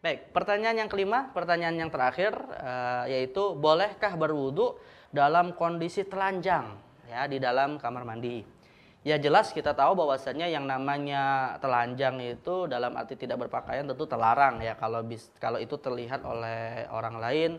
Baik, pertanyaan yang kelima, pertanyaan yang terakhir, yaitu bolehkah berwudu dalam kondisi telanjang ya di dalam kamar mandi? Ya jelas kita tahu bahwasannya yang namanya telanjang itu dalam arti tidak berpakaian tentu terlarang ya kalau itu terlihat oleh orang lain.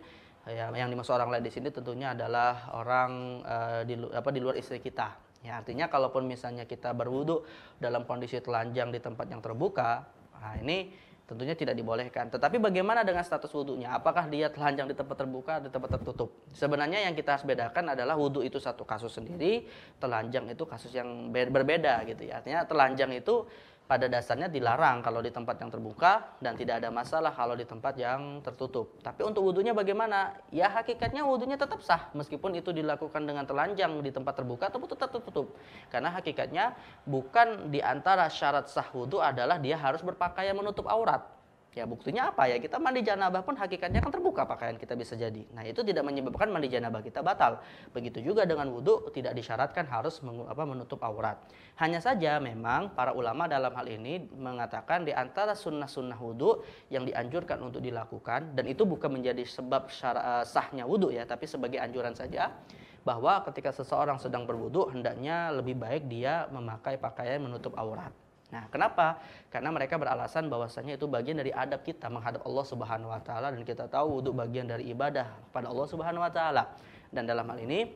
Ya, yang dimaksud orang lain di sini tentunya adalah orang di luar istri kita. Ya, artinya kalaupun misalnya kita berwudu dalam kondisi telanjang di tempat yang terbuka, nah ini tentunya tidak dibolehkan. Tetapi bagaimana dengan status wudhunya? Apakah dia telanjang di tempat terbuka atau di tempat tertutup? Sebenarnya yang kita harus bedakan adalah wudhu itu satu kasus sendiri, telanjang itu kasus yang berbeda gitu ya. Artinya telanjang itu pada dasarnya dilarang kalau di tempat yang terbuka dan tidak ada masalah kalau di tempat yang tertutup. Tapi untuk wudhunya bagaimana? Ya hakikatnya wudhunya tetap sah meskipun itu dilakukan dengan telanjang di tempat terbuka ataupun tetap tertutup. Karena hakikatnya bukan di antara syarat sah wudhu adalah dia harus berpakaian menutup aurat. Ya buktinya apa ya? Kita mandi janabah pun hakikatnya kan terbuka pakaian kita bisa jadi. Nah itu tidak menyebabkan mandi janabah kita batal. Begitu juga dengan wudhu tidak disyaratkan harus menutup aurat. Hanya saja memang para ulama dalam hal ini mengatakan di antara sunnah-sunnah wudhu yang dianjurkan untuk dilakukan, dan itu bukan menjadi sebab sahnya wudhu ya, tapi sebagai anjuran saja, bahwa ketika seseorang sedang berwudhu hendaknya lebih baik dia memakai pakaian menutup aurat. Nah, kenapa? Karena mereka beralasan bahwasanya itu bagian dari adab kita menghadap Allah Subhanahu wa taala, dan kita tahu wudhu bagian dari ibadah pada Allah Subhanahu wa taala. Dan dalam hal ini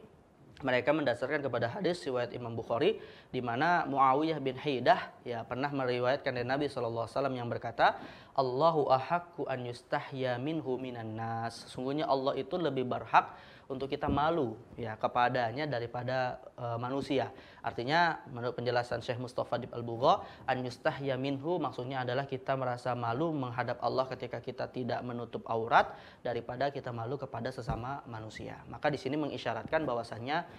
mereka mendasarkan kepada hadis riwayat Imam Bukhari di mana Muawiyah bin Haidah ya pernah meriwayatkan dari Nabi SAW yang berkata, Allahu ahaqqu an yustahya minhu minan nas. Sesungguhnya Allah itu lebih berhak untuk kita malu ya kepadanya daripada manusia. Artinya menurut penjelasan Syekh Mustafa Dib Al-Bugha, an yustahya minhu maksudnya adalah kita merasa malu menghadap Allah ketika kita tidak menutup aurat daripada kita malu kepada sesama manusia. Maka di sini mengisyaratkan bahwasannya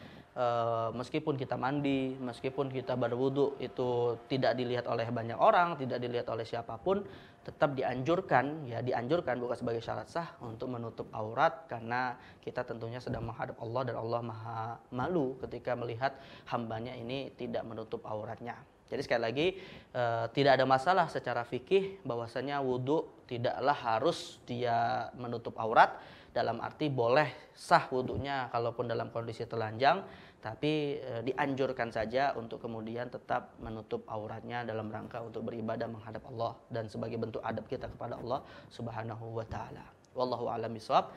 meskipun kita mandi, meskipun kita berwudu itu tidak dilihat oleh banyak orang, tidak dilihat oleh siapapun, tetap dianjurkan bukan sebagai syarat sah untuk menutup aurat karena kita tentunya sedang menghadap Allah dan Allah Maha malu ketika melihat hambanya ini tidak menutup auratnya. Jadi sekali lagi tidak ada masalah secara fikih bahwasanya wudu tidaklah harus dia menutup aurat, dalam arti boleh sah wudunya kalaupun dalam kondisi telanjang, tapi dianjurkan saja untuk kemudian tetap menutup auratnya dalam rangka untuk beribadah menghadap Allah dan sebagai bentuk adab kita kepada Allah Subhanahu wa taala. Wallahu a'lam bishawab.